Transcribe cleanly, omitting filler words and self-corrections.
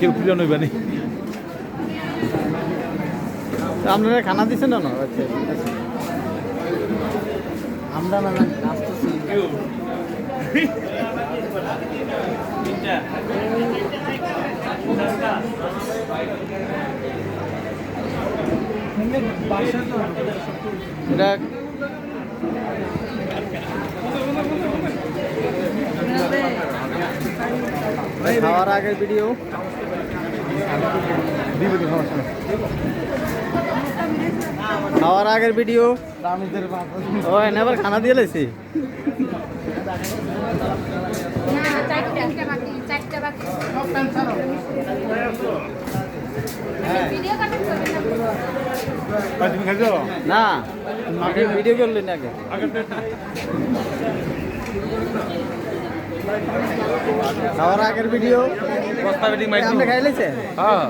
কেউ প্রিয় নইবানি। আপনারা খানা দিচ্ছেন না? আচ্ছা আমরা না আসতেছি। এটা খাওয়ার আগের ভিডিও খাওয়ার আগের ভিডিও ও এবার খানা দিয়ে লাইছি। না ভিডিও করলেন আগে খাওয়ার আগের ভিডিও বস্তা বেটিং মাইছি। আপনি খাইলেছে? হ্যাঁ।